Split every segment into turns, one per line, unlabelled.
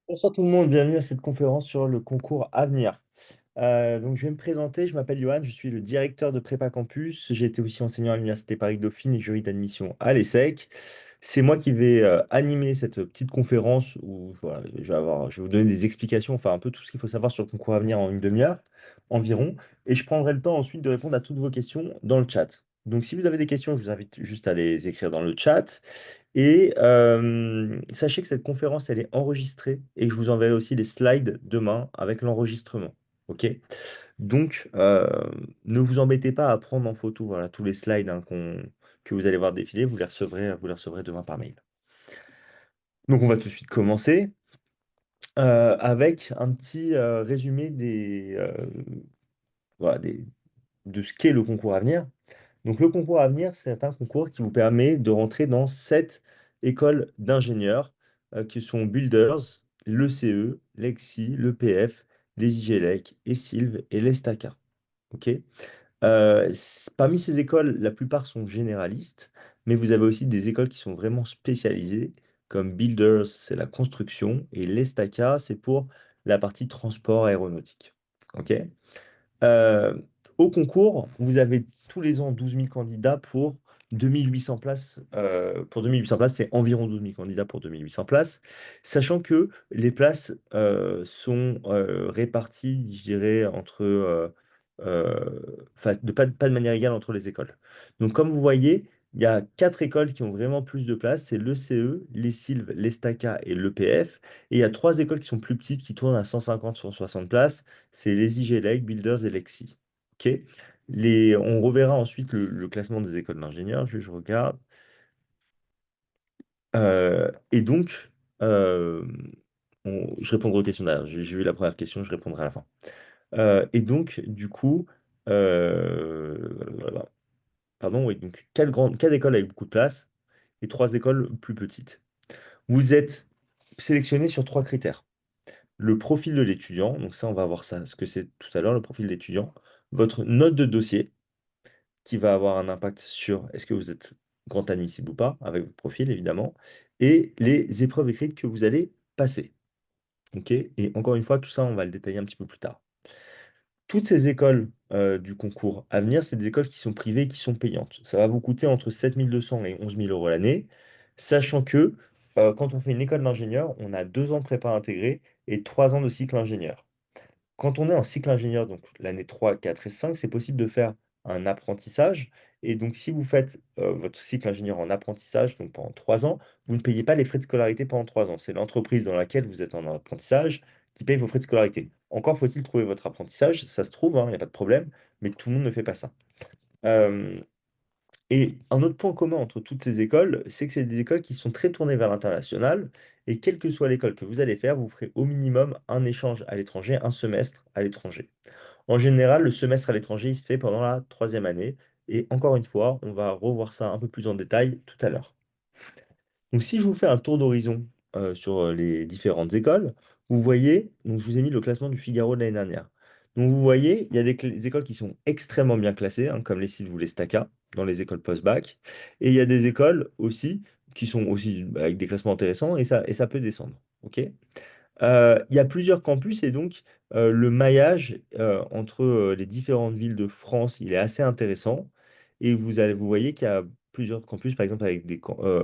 Bonsoir tout le monde, bienvenue à cette conférence sur le concours Avenir. Donc je vais me présenter, je m'appelle Johan, je suis le directeur de Prépa Campus. J'ai été aussi enseignant à l'Université Paris-Dauphine et jury d'admission à l'ESSEC. C'est moi qui vais animer cette petite conférence où voilà, je vais vous donner des explications, enfin un peu tout ce qu'il faut savoir sur le concours Avenir en une demi-heure environ. Et je prendrai le temps ensuite de répondre à toutes vos questions dans le chat. Donc si vous avez des questions, je vous invite juste à les écrire dans le chat. Et sachez que cette conférence, elle est enregistrée et que je vous enverrai aussi les slides demain avec l'enregistrement. OK? Donc, ne vous embêtez pas à prendre en photo voilà, tous les slides hein, que vous allez voir défiler. Vous les recevrez demain par mail. Donc, on va tout de suite commencer avec un petit résumé voilà, de ce qu'est le concours à venir. Donc, le concours à venir, c'est un concours qui vous permet de rentrer dans 7 écoles d'ingénieurs qui sont Builders, l'ECE, l'EXI, l'EPF, les IGELEC, ESILV et l'ESTACA. Ok. Parmi ces écoles, la plupart sont généralistes, mais vous avez aussi des écoles qui sont vraiment spécialisées, comme Builders, c'est la construction, et l'ESTACA, c'est pour la partie transport aéronautique. Ok. Euh, Au concours, vous avez tous les ans 12 000 candidats pour 2 800 places. Pour 2 800 places, c'est environ 12 000 candidats pour 2 800 places, sachant que les places sont réparties, je dirais, pas de manière égale entre les écoles. Donc, comme vous voyez, il y a 4 écoles qui ont vraiment plus de places, c'est l'ECE, les Sylves, l'ESTACA et l'EPF. Et il y a 3 écoles qui sont plus petites, qui tournent à 150, 160 places. C'est les IGLEC, Builders et Lexi. OK? On reverra ensuite le classement des écoles d'ingénieurs. Je regarde. Et donc, euh, je répondrai aux questions derrière. J'ai vu la première question, je répondrai à la fin. Et donc, du coup, voilà. Pardon, oui, donc 4 écoles avec beaucoup de place et 3 écoles plus petites. Vous êtes sélectionné sur 3 critères. Le profil de l'étudiant, donc ça, on va voir ça, ce que c'est tout à l'heure, le profil d'étudiant. Votre note de dossier, qui va avoir un impact sur est-ce que vous êtes grand admissible ou pas, avec votre profil évidemment, et les épreuves écrites que vous allez passer. Ok. Et encore une fois, tout ça, on va le détailler un petit peu plus tard. Toutes ces écoles du concours à venir, c'est des écoles qui sont privées et qui sont payantes. Ça va vous coûter entre 7 200 et 11 000 € l'année, sachant que quand on fait une école d'ingénieur, on a 2 ans de prépa intégrée et 3 ans de cycle ingénieur. Quand on est en cycle ingénieur, donc l'année 3, 4 et 5, c'est possible de faire un apprentissage. Et donc, si vous faites votre cycle ingénieur en apprentissage, donc pendant 3 ans, vous ne payez pas les frais de scolarité pendant 3 ans. C'est l'entreprise dans laquelle vous êtes en apprentissage qui paye vos frais de scolarité. Encore faut-il trouver votre apprentissage, ça se trouve, hein, il n'y a pas de problème, mais tout le monde ne fait pas ça. Euh, et un autre point commun entre toutes ces écoles, c'est que c'est des écoles qui sont très tournées vers l'international. Et quelle que soit l'école que vous allez faire, vous ferez au minimum un échange à l'étranger, un semestre à l'étranger. En général, le semestre à l'étranger, il se fait pendant la troisième année. Et encore une fois, on va revoir ça un peu plus en détail tout à l'heure. Donc, si je vous fais un tour d'horizon sur les différentes écoles, vous voyez, donc je vous ai mis le classement du Figaro de l'année dernière. Donc, vous voyez, il y a des écoles qui sont extrêmement bien classées, hein, comme les Sylves ou les Staka, dans les écoles post-bac. Et il y a des écoles aussi qui sont aussi avec des classements intéressants et ça peut descendre. OK? Il y a plusieurs campus et donc le maillage entre les différentes villes de France, il est assez intéressant. Et vous voyez qu'il y a plusieurs campus, par exemple,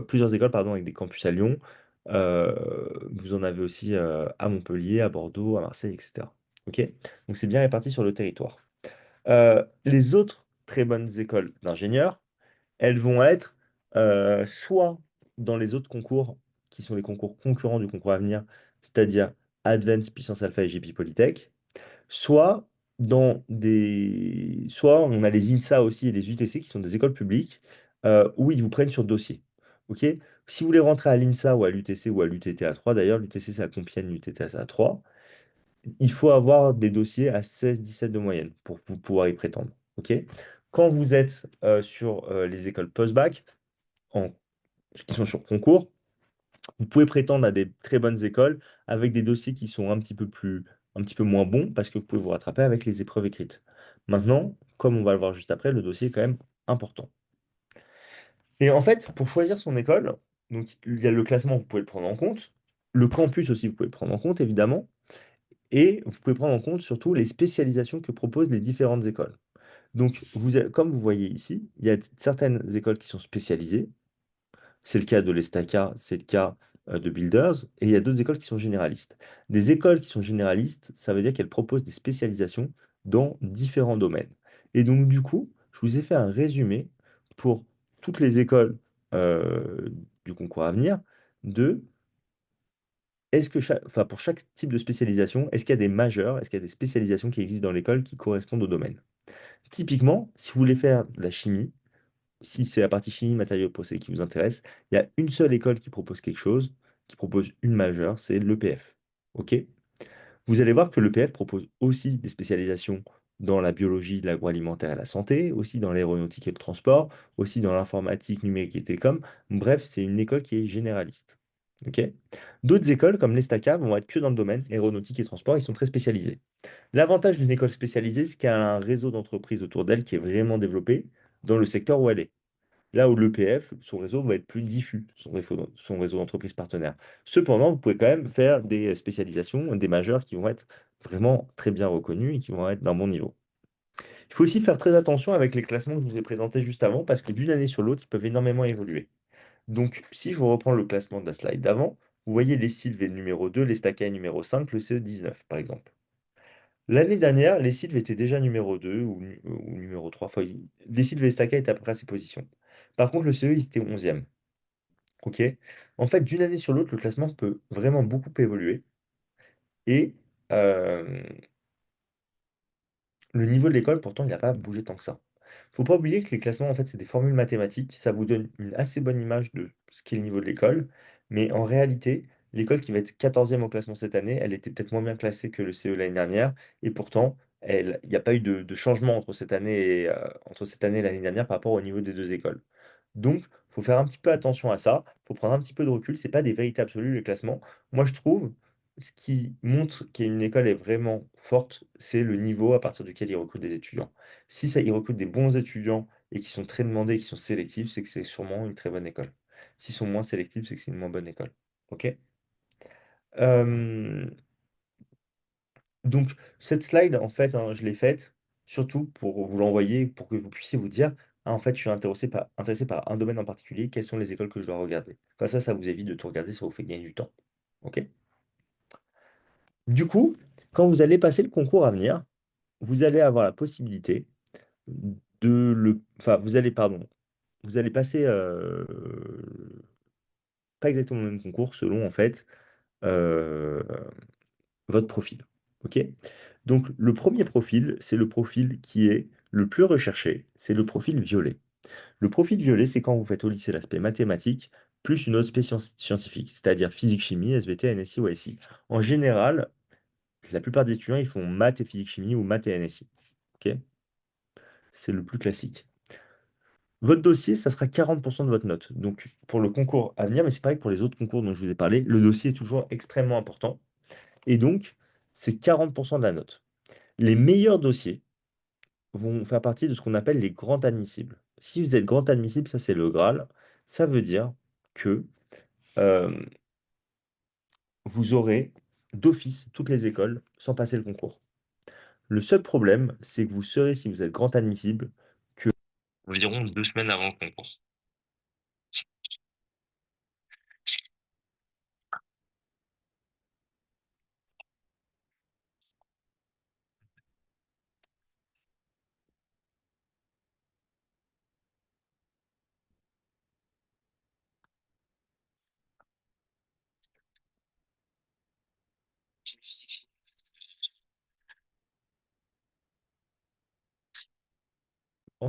plusieurs écoles pardon, avec des campus à Lyon. Vous en avez aussi à Montpellier, à Bordeaux, à Marseille, etc. Ok. Donc c'est bien réparti sur le territoire. Les autres très bonnes écoles d'ingénieurs, elles vont être soit dans les autres concours qui sont les concours concurrents du concours à venir, c'est-à-dire Advanced Puissance Alpha et GP Polytech, soit on a les INSA aussi et les UTC qui sont des écoles publiques où ils vous prennent sur dossier. Ok. Si vous voulez rentrer à l'INSA ou à l'UTC ou à l'UTT 3, d'ailleurs, l'UTC c'est à Compiègne, l'UTT c'est à 3, il faut avoir des dossiers à 16-17 de moyenne pour pouvoir y prétendre. Ok. Quand vous êtes sur les écoles post-bac, en qui sont sur concours, vous pouvez prétendre à des très bonnes écoles avec des dossiers qui sont un petit peu moins bons parce que vous pouvez vous rattraper avec les épreuves écrites. Maintenant, comme on va le voir juste après, le dossier est quand même important. Et en fait, pour choisir son école, donc il y a le classement, vous pouvez le prendre en compte. Le campus aussi, vous pouvez prendre en compte, évidemment. Et vous pouvez prendre en compte surtout les spécialisations que proposent les différentes écoles. Donc, comme vous voyez ici, il y a certaines écoles qui sont spécialisées. C'est le cas de l'Estaca, c'est le cas de Builders, et il y a d'autres écoles qui sont généralistes. Des écoles qui sont généralistes, ça veut dire qu'elles proposent des spécialisations dans différents domaines. Et donc, du coup, je vous ai fait un résumé pour toutes les écoles du concours à venir de enfin, pour chaque type de spécialisation, est-ce qu'il y a des majeurs, est-ce qu'il y a des spécialisations qui existent dans l'école qui correspondent au domaine? Typiquement, si vous voulez faire de la chimie, si c'est la partie chimie, matériaux procédés qui vous intéresse, il y a une seule école qui propose quelque chose, qui propose une majeure, c'est l'EPF. OK? Vous allez voir que l'EPF propose aussi des spécialisations dans la biologie, l'agroalimentaire et la santé, aussi dans l'aéronautique et le transport, aussi dans l'informatique, numérique et télécom. Bref, c'est une école qui est généraliste. OK? D'autres écoles, comme l'ESTACA, vont être que dans le domaine aéronautique et transport, ils sont très spécialisés. L'avantage d'une école spécialisée, c'est qu'elle a un réseau d'entreprises autour d'elle qui est vraiment développé dans le secteur où elle est. Là où l'EPF, son réseau va être plus diffus, son réseau d'entreprises partenaires. Cependant, vous pouvez quand même faire des spécialisations, des majeurs qui vont être vraiment très bien reconnus et qui vont être d'un bon niveau. Il faut aussi faire très attention avec les classements que je vous ai présentés juste avant, parce que d'une année sur l'autre, ils peuvent énormément évoluer. Donc, si je vous reprends le classement de la slide d'avant, vous voyez les Sylves est numéro 2, les Stacae numéro 5, le CE 19, par exemple. L'année dernière, les Sylves étaient déjà numéro 2 ou numéro 3. Enfin, les Sylves et les Stacae étaient à peu près à ces positions. Par contre, le CE, ils étaient 11e. OK? En fait, d'une année sur l'autre, le classement peut vraiment beaucoup évoluer et le niveau de l'école, pourtant, il n'a pas bougé tant que ça. Faut pas oublier que les classements, en fait, c'est des formules mathématiques. Ça vous donne une assez bonne image de ce qu'est le niveau de l'école. Mais en réalité, l'école qui va être 14e au classement cette année, elle était peut-être moins bien classée que le CE l'année dernière. Et pourtant, il n'y a pas eu de changement entre cette année et l'année dernière par rapport au niveau des deux écoles. Donc, il faut faire un petit peu attention à ça. Il faut prendre un petit peu de recul. C'est pas des vérités absolues, les classements. Moi, je trouve, ce qui montre qu'une école est vraiment forte, c'est le niveau à partir duquel il recrute des étudiants. Si ça, il recrute des bons étudiants et qui sont très demandés, qui sont sélectifs, c'est que c'est sûrement une très bonne école. S'ils sont moins sélectifs, c'est que c'est une moins bonne école. OK? Euh, donc, cette slide, en fait, hein, je l'ai faite surtout pour vous l'envoyer, pour que vous puissiez vous dire, ah, en fait, je suis intéressé par un domaine en particulier, quelles sont les écoles que je dois regarder. Comme ça vous évite de tout regarder, ça vous fait gagner du temps. OK? Du coup, quand vous allez passer le concours à venir, vous allez avoir la possibilité enfin, vous allez passer, pas exactement le même concours selon, en fait, euh, votre profil. OK? Donc, le premier profil, c'est le profil qui est le plus recherché, c'est le profil violet. Le profil violet, c'est quand vous faites au lycée l'aspect mathématique, plus une autre spé scientifique, c'est-à-dire physique, chimie, SVT, NSI ou SI. En général, la plupart des étudiants, ils font maths et physique, chimie ou maths et NSI. OK? C'est le plus classique. Votre dossier, ça sera 40% de votre note. Donc, pour le concours à venir, mais c'est pareil pour les autres concours dont je vous ai parlé, le dossier est toujours extrêmement important. Et donc, c'est 40% de la note. Les meilleurs dossiers vont faire partie de ce qu'on appelle les grands admissibles. Si vous êtes grand admissible, ça c'est le Graal. Ça veut dire que euh, vous aurez d'office toutes les écoles sans passer le concours. Le seul problème, c'est que vous serez, si vous êtes grand admissible, que environ 2 semaines avant le concours.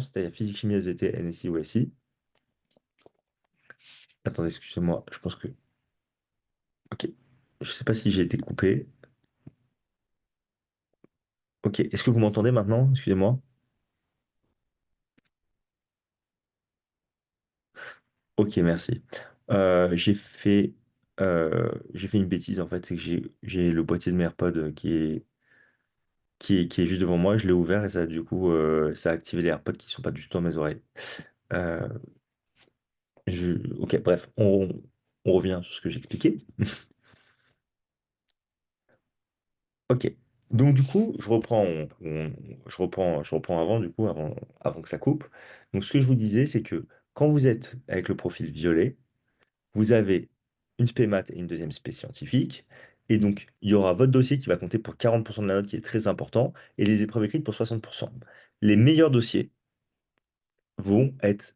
C'est-à-dire physique, chimie, SVT, NSI ou SI. Attendez, excusez-moi, je pense que... Ok, je ne sais pas si j'ai été coupé. Ok, est-ce que vous m'entendez maintenant? Excusez-moi. Ok, merci. J'ai fait une bêtise en fait, c'est que j'ai le boîtier de mes AirPods qui est juste devant moi, je l'ai ouvert et ça du coup ça a activé les AirPods qui sont pas du tout dans mes oreilles. Euh, ok, bref, on revient sur ce que j'expliquais. Ok. Donc du coup, je reprends avant, du coup, avant que ça coupe. Donc ce que je vous disais, c'est que quand vous êtes avec le profil violet, vous avez une spé maths et une deuxième spé scientifique. Et donc, il y aura votre dossier qui va compter pour 40% de la note, qui est très important, et les épreuves écrites pour 60%. Les meilleurs dossiers vont être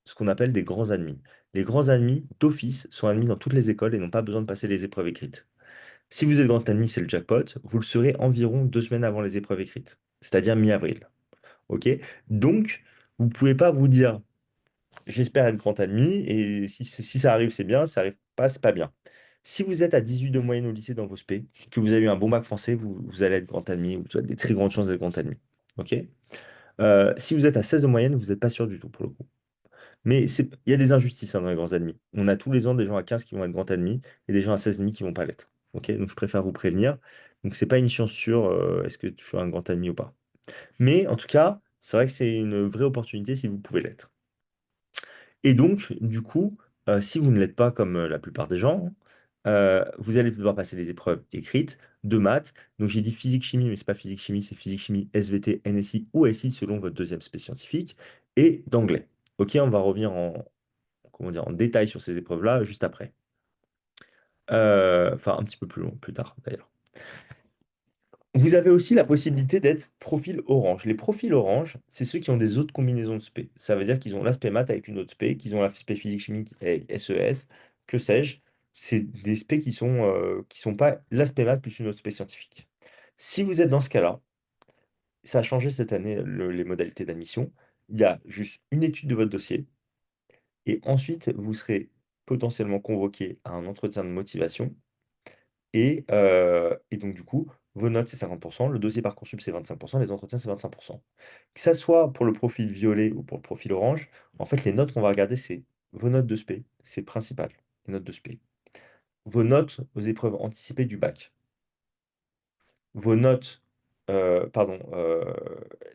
ce qu'on appelle des grands admis. Les grands admis, d'office, sont admis dans toutes les écoles et n'ont pas besoin de passer les épreuves écrites. Si vous êtes grand admis, c'est le jackpot. Vous le serez environ 2 semaines avant les épreuves écrites, c'est-à-dire mi-avril. OK? Donc, vous ne pouvez pas vous dire, j'espère être grand admis, et si ça arrive, c'est bien, si ça arrive pas, c'est pas bien. Si vous êtes à 18 de moyenne au lycée dans vos spé, que vous avez eu un bon bac français, vous allez être grand admis, ou vous avez des très grandes chances d'être grand admis. OK? Si vous êtes à 16 de moyenne, vous n'êtes pas sûr du tout pour le coup. Mais il y a des injustices hein, dans les grands admis. On a tous les ans des gens à 15 qui vont être grands admis et des gens à 16,5 qui vont pas l'être. Ok. Donc je préfère vous prévenir. Donc c'est pas une chance sûre, est-ce que tu es un grand admis ou pas. Mais en tout cas, c'est vrai que c'est une vraie opportunité si vous pouvez l'être. Et donc, du coup, si vous ne l'êtes pas comme la plupart des gens, vous allez devoir passer les épreuves écrites de maths. Donc j'ai dit physique-chimie, mais c'est pas physique-chimie, c'est physique-chimie, SVT, NSI ou SI selon votre deuxième spé scientifique, et d'anglais. Ok, on va revenir comment dire, en détail sur ces épreuves-là juste après. Enfin, un petit peu plus long, plus tard d'ailleurs. Vous avez aussi la possibilité d'être profil orange. Les profils orange, c'est ceux qui ont des autres combinaisons de spé. Ça veut dire qu'ils ont l'aspect maths avec une autre spé, qu'ils ont l'aspect physique chimique avec SES, que sais-je. C'est des spé qui sont pas l'aspect maths plus une autre spé scientifique. Si vous êtes dans ce cas-là, ça a changé cette année les modalités d'admission. Il y a juste une étude de votre dossier et ensuite vous serez potentiellement convoqué à un entretien de motivation. Et donc, du coup, vos notes, c'est 50%, le dossier Parcoursup, c'est 25%, les entretiens, c'est 25%. Que ça soit pour le profil violet ou pour le profil orange, en fait, les notes qu'on va regarder, c'est vos notes de spé, c'est principal, les notes de spé. Vos notes aux épreuves anticipées du bac. Vos notes, pardon,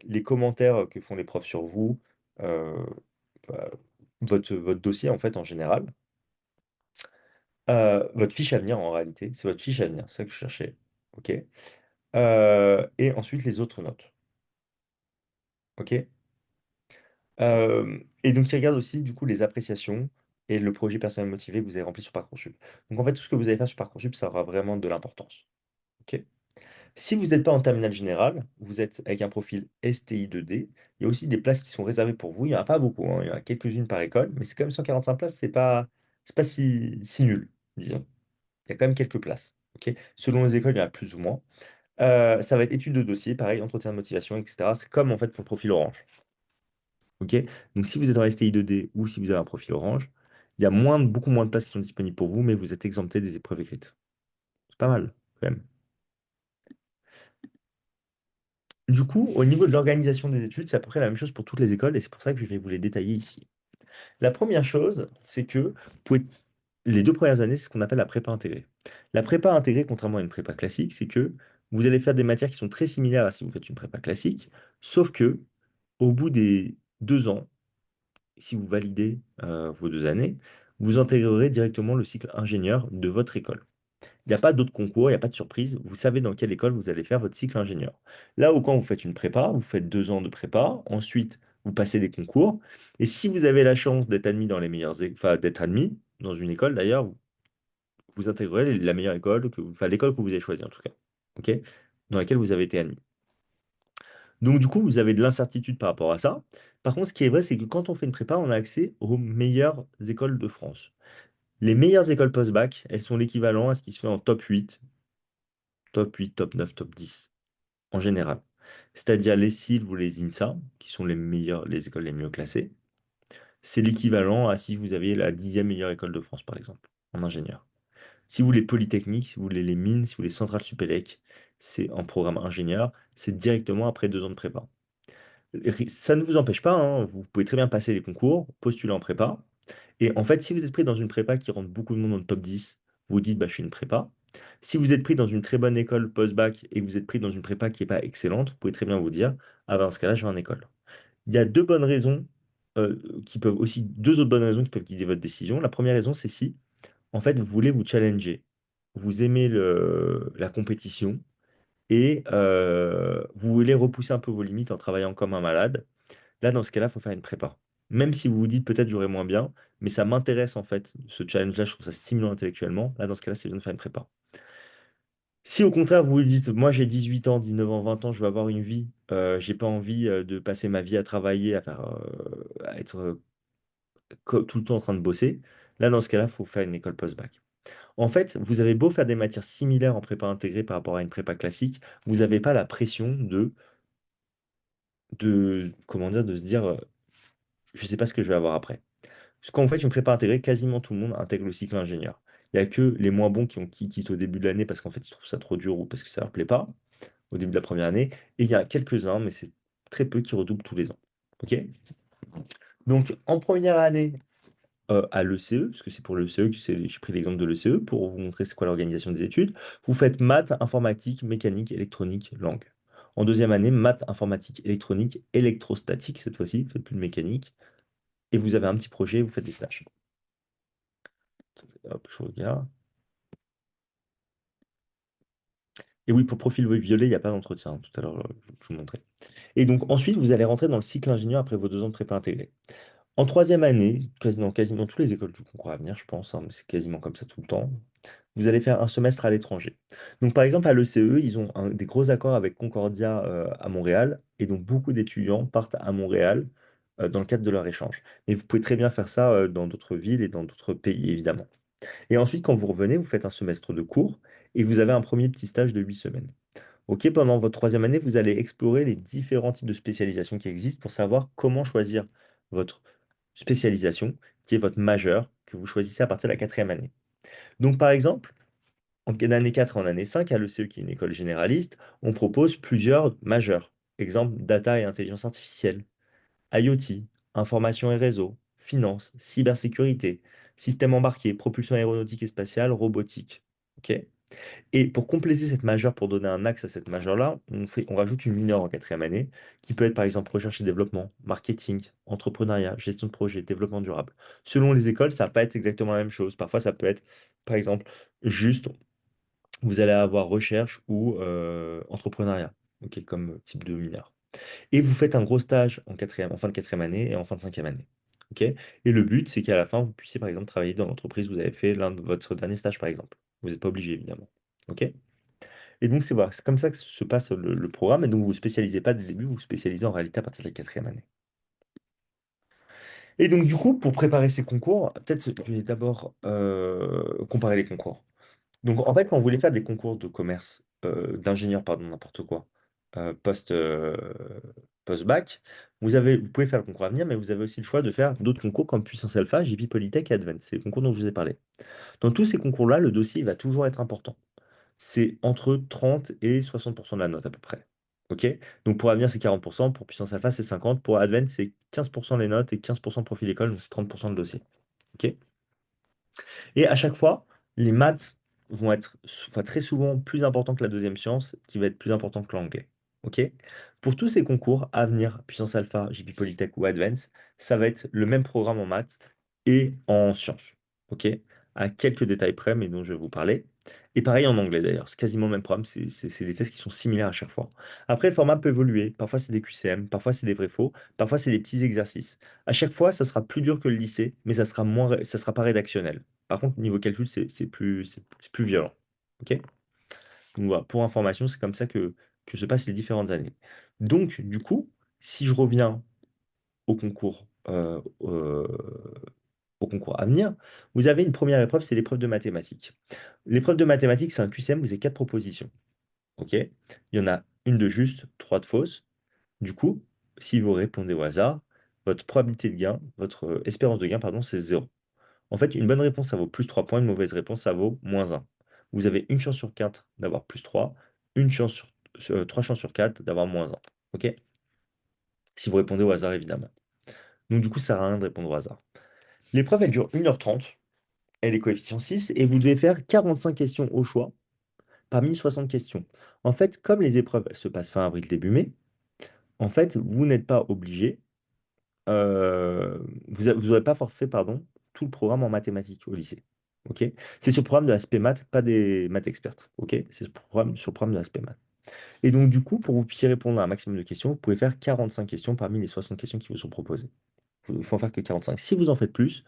les commentaires que font les profs sur vous, euh, enfin, votre dossier, en fait, en général. Votre fiche à venir, en réalité, c'est votre fiche à venir, c'est ça que je cherchais. OK? Et ensuite les autres notes. OK? Et donc, il regarde aussi, du coup, les appréciations et le projet personnel motivé que vous avez rempli sur Parcoursup. Donc, en fait, tout ce que vous allez faire sur Parcoursup, ça aura vraiment de l'importance. OK? Si vous n'êtes pas en terminale générale, vous êtes avec un profil STI 2D, il y a aussi des places qui sont réservées pour vous. Il n'y en a pas beaucoup, hein, il y en a quelques-unes par école, mais c'est quand même 145 places, c'est pas si nul, disons. Il y a quand même quelques places. OK? Selon les écoles, il y en a plus ou moins. Ça va être étude de dossier, pareil, entretien de motivation, etc. C'est comme en fait pour le profil orange. Ok? Donc si vous êtes en STI 2D ou si vous avez un profil orange, il y a beaucoup moins de places qui sont disponibles pour vous, mais vous êtes exempté des épreuves écrites. C'est pas mal, quand même. Du coup, au niveau de l'organisation des études, c'est à peu près la même chose pour toutes les écoles et c'est pour ça que je vais vous les détailler ici. La première chose, c'est que les 2 premières années, c'est ce qu'on appelle la prépa intégrée. La prépa intégrée, contrairement à une prépa classique, c'est que vous allez faire des matières qui sont très similaires à si vous faites une prépa classique, sauf que au bout des 2 ans, si vous validez vos 2 années, vous intégrerez directement le cycle ingénieur de votre école. Il n'y a pas d'autres concours, il n'y a pas de surprise. Vous savez dans quelle école vous allez faire votre cycle ingénieur. Là où quand vous faites une prépa, vous faites 2 ans de prépa, ensuite vous passez des concours. Et si vous avez la chance d'être admis dans les meilleures, enfin d'être admis dans une école d'ailleurs, vous intégrerez la meilleure école, enfin l'école que vous avez choisie en tout cas, ok, dans laquelle vous avez été admis. Donc, du coup, vous avez de l'incertitude par rapport à ça. Par contre, ce qui est vrai, c'est que quand on fait une prépa, on a accès aux meilleures écoles de France. Les meilleures écoles post-bac, elles sont l'équivalent à ce qui se fait en top 8, top 9, top 10, en général. C'est-à-dire les CIL ou les INSA, qui sont les écoles les mieux classées. C'est l'équivalent à si vous aviez la 10e meilleure école de France, par exemple, en ingénieur. Si vous voulez Polytechnique, si vous voulez les mines, si vous voulez Centrale Supélec, c'est en programme ingénieur, c'est directement après 2 ans de prépa. Ça ne vous empêche pas, hein, vous pouvez très bien passer les concours, postuler en prépa. Et en fait, si vous êtes pris dans une prépa qui rentre beaucoup de monde dans le top 10, vous dites, bah, je fais une prépa. Si vous êtes pris dans une très bonne école post-bac et que vous êtes pris dans une prépa qui n'est pas excellente, vous pouvez très bien vous dire, ah bah, dans ce cas-là, je vais en école. Il y a deux autres bonnes raisons qui peuvent guider votre décision. La première raison, c'est si, en fait, vous voulez vous challenger, vous aimez la compétition et vous voulez repousser un peu vos limites en travaillant comme un malade, là, dans ce cas-là, il faut faire une prépa. Même si vous vous dites peut-être j'aurai moins bien, mais ça m'intéresse en fait, ce challenge-là, je trouve ça stimulant intellectuellement, là, dans ce cas-là, c'est bien de faire une prépa. Si au contraire, vous vous dites, moi j'ai 18 ans, 19 ans, 20 ans, je veux avoir une vie, j'ai pas envie de passer ma vie à travailler, à être tout le temps en train de bosser, là, dans ce cas-là, il faut faire une école post-bac. En fait, vous avez beau faire des matières similaires en prépa intégrée par rapport à une prépa classique, vous n'avez pas la pression comment dire, de se dire, je sais pas ce que je vais avoir après. Parce qu'en fait, une prépa intégrée, quasiment tout le monde intègre le cycle ingénieur. Il n'y a que les moins bons qui quittent au début de l'année parce qu'en fait, ils trouvent ça trop dur ou parce que ça leur plaît pas au début de la première année. Et il y a quelques-uns, mais c'est très peu qui redoublent tous les ans. OK? Donc, en première année, à l'ECE, parce que c'est pour l'ECE que j'ai pris l'exemple de l'ECE pour vous montrer c'est quoi l'organisation des études. Vous faites maths, informatique, mécanique, électronique, langue. En deuxième année, maths, informatique, électronique, électrostatique, cette fois-ci, vous faites plus de mécanique. Et vous avez un petit projet, vous faites des stages. Hop, je regarde. Et oui, pour profil violet, il n'y a pas d'entretien, hein. Tout à l'heure, je vous montrais. Et donc ensuite, vous allez rentrer dans le cycle ingénieur après vos 2 ans de prépa intégrée. En troisième année, dans quasiment toutes les écoles du concours à venir, je pense, hein, mais c'est quasiment comme ça tout le temps, vous allez faire un semestre à l'étranger. Donc par exemple, à l'ECE, ils ont des gros accords avec Concordia à Montréal, et donc beaucoup d'étudiants partent à Montréal dans le cadre de leur échange. Mais vous pouvez très bien faire ça dans d'autres villes et dans d'autres pays, évidemment. Et ensuite, quand vous revenez, vous faites un semestre de cours, et vous avez un premier petit stage de 8 semaines. Ok, pendant votre troisième année, vous allez explorer les différents types de spécialisations qui existent pour savoir comment choisir votre spécialisation, qui est votre majeur, que vous choisissez à partir de la quatrième année. Donc, par exemple, en année 4 et en année 5, à l'ECE, qui est une école généraliste, on propose plusieurs majeurs. Exemple, data et intelligence artificielle, IoT, information et réseau, finance, cybersécurité, système embarqué, propulsion aéronautique et spatiale, robotique. Ok. Et pour compléter cette majeure, pour donner un axe à cette majeure-là, on rajoute une mineure en quatrième année, qui peut être par exemple recherche et développement, marketing, entrepreneuriat, gestion de projet, développement durable. Selon les écoles, ça va pas être exactement la même chose. Parfois, ça peut être, par exemple, juste, vous allez avoir recherche ou entrepreneuriat, ok, comme type de mineur. Et vous faites un gros stage en fin de quatrième année et en fin de cinquième année. Ok. Et le but, c'est qu'à la fin, vous puissiez, par exemple, travailler dans l'entreprise où vous avez fait l'un de votre dernier stage, par exemple. Vous n'êtes pas obligé, évidemment. Ok. Et donc, c'est voilà, c'est comme ça que se passe le programme. Et donc, vous ne vous spécialisez pas dès le début, vous vous spécialisez en réalité à partir de la quatrième année. Et donc, du coup, pour préparer ces concours, peut-être je vais d'abord comparer les concours. Donc, en fait, quand vous voulez faire des concours de commerce, d'ingénieur, pardon, n'importe quoi, euh, post, euh, post-bac, vous pouvez faire le concours à venir, mais vous avez aussi le choix de faire d'autres concours comme Puissance Alpha, JP Polytech et Advance. C'est les concours dont je vous ai parlé. Dans tous ces concours-là, le dossier il va toujours être important. C'est entre 30 et 60% de la note à peu près. OK? Donc pour Avenir, c'est 40%, pour Puissance Alpha, c'est 50%, pour Advent, c'est 15% les notes et 15% profil école, donc c'est 30% le dossier. OK? Et à chaque fois, les maths vont être enfin, très souvent plus importants que la deuxième science, qui va être plus important que l'anglais. OK? Pour tous ces concours, Avenir, Puissance Alpha, JP Polytech ou Advance, ça va être le même programme en maths et en sciences. OK? À quelques détails près, mais dont je vais vous parler. Et pareil en anglais d'ailleurs, c'est quasiment le même programme, c'est des tests qui sont similaires à chaque fois. Après, le format peut évoluer, parfois c'est des QCM, parfois c'est des vrais-faux, parfois c'est des petits exercices. À chaque fois, ça sera plus dur que le lycée, mais ça sera pas rédactionnel. Par contre, niveau calcul, c'est plus violent. OK? Donc voilà, pour information, c'est comme ça que se passent les différentes années. Donc, du coup, si je reviens au concours, au concours à venir, vous avez une première épreuve, c'est l'épreuve de mathématiques. L'épreuve de mathématiques, c'est un QCM, vous avez 4 propositions. OK? Il y en a une de juste, trois de fausses. Du coup, si vous répondez au hasard, votre probabilité de gain, votre espérance de gain, pardon, c'est 0. En fait, une bonne réponse, ça vaut plus 3 points, une mauvaise réponse, ça vaut -1. Vous avez une chance sur 4 d'avoir +3, une chance 3 chances sur 4 d'avoir -1. OK? Si vous répondez au hasard, évidemment. Donc, du coup, ça sert à rien de répondre au hasard. L'épreuve, elle dure 1h30. Elle est coefficient 6 et vous devez faire 45 questions au choix parmi 60 questions. En fait, comme les épreuves elles se passent fin avril, début mai, en fait, vous n'êtes pas obligé, vous n'aurez pas forfait, pardon, tout le programme en mathématiques au lycée. Ok? C'est sur le programme de la SPMath, pas des maths expertes. Ok? C'est sur le programme de la SPMath. Et donc, du coup, pour que vous puissiez répondre à un maximum de questions, vous pouvez faire 45 questions parmi les 60 questions qui vous sont proposées. Il faut en faire que 45. Si vous en faites plus,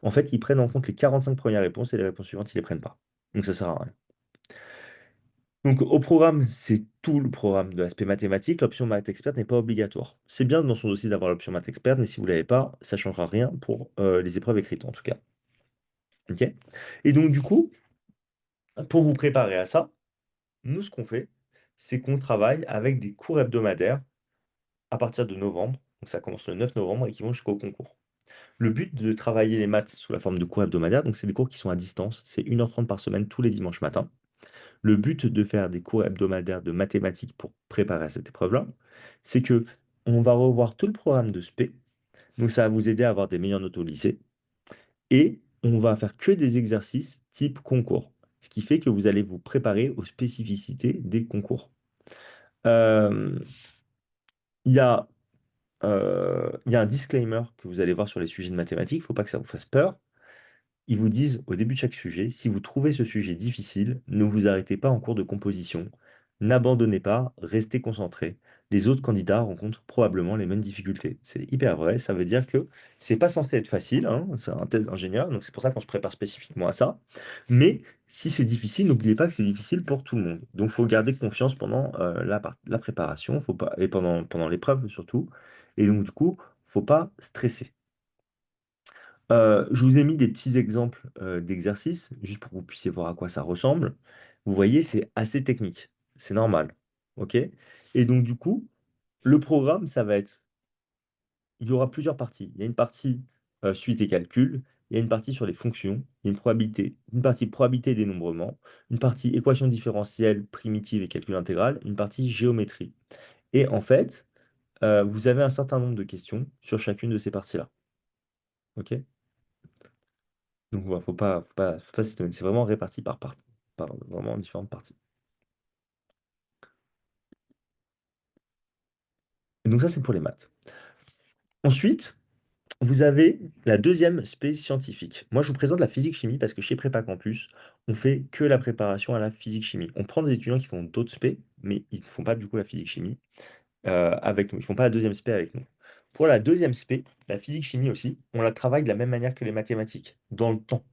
en fait, ils prennent en compte les 45 premières réponses et les réponses suivantes, ils ne les prennent pas. Donc, ça sert à rien. Donc, au programme, c'est tout le programme de l'aspect mathématique. L'option maths experte n'est pas obligatoire. C'est bien dans son dossier d'avoir l'option maths experte, mais si vous ne l'avez pas, ça ne changera rien pour les épreuves écrites, en tout cas. OK. Et donc, du coup, pour vous préparer à ça, nous, ce qu'on fait, c'est qu'on travaille avec des cours hebdomadaires à partir de novembre. Donc, ça commence le 9 novembre et qui vont jusqu'au concours. Le but de travailler les maths sous la forme de cours hebdomadaires, donc c'est des cours qui sont à distance, c'est 1h30 par semaine tous les dimanches matins. Le but de faire des cours hebdomadaires de mathématiques pour préparer à cette épreuve-là, c'est que on va revoir tout le programme de spé, donc ça va vous aider à avoir des meilleures notes au lycée, et on va faire que des exercices type concours, ce qui fait que vous allez vous préparer aux spécificités des concours. Euh, Il y a, il y a un disclaimer que vous allez voir sur les sujets de mathématiques, il ne faut pas que ça vous fasse peur. Ils vous disent au début de chaque sujet, si vous trouvez ce sujet difficile, ne vous arrêtez pas en cours de composition, n'abandonnez pas, restez concentré. Les autres candidats rencontrent probablement les mêmes difficultés. C'est hyper vrai, ça veut dire que c'est pas censé être facile, hein, c'est un test d'ingénieur, donc c'est pour ça qu'on se prépare spécifiquement à ça. Mais si c'est difficile, n'oubliez pas que c'est difficile pour tout le monde. Donc il faut garder confiance pendant la préparation, faut pas, et pendant l'épreuve surtout. Et donc du coup, faut pas stresser. Je vous ai mis des petits exemples d'exercices, juste pour que vous puissiez voir à quoi ça ressemble. Vous voyez, c'est assez technique. C'est normal. OK? Et donc, du coup, le programme, ça va être. Il y aura plusieurs parties. Il y a une partie suite et calcul. Il y a une partie sur les fonctions. Il y a une probabilité, une partie probabilité et dénombrement. Une partie équation différentielle, primitive et calcul intégral. Une partie géométrie. Et en fait, vous avez un certain nombre de questions sur chacune de ces parties-là. OK? Donc, voilà, faut pas s'étonner. C'est vraiment réparti par vraiment différentes parties. Et donc, ça, c'est pour les maths. Ensuite, vous avez la deuxième spé scientifique. Moi, je vous présente la physique-chimie parce que chez Prépa Campus, on fait que la préparation à la physique-chimie. On prend des étudiants qui font d'autres spé, mais ils ne font pas du coup la physique-chimie avec nous. Ils ne font pas la deuxième spé avec nous. Pour la deuxième spé, la physique-chimie aussi, on la travaille de la même manière que les mathématiques, dans le temps.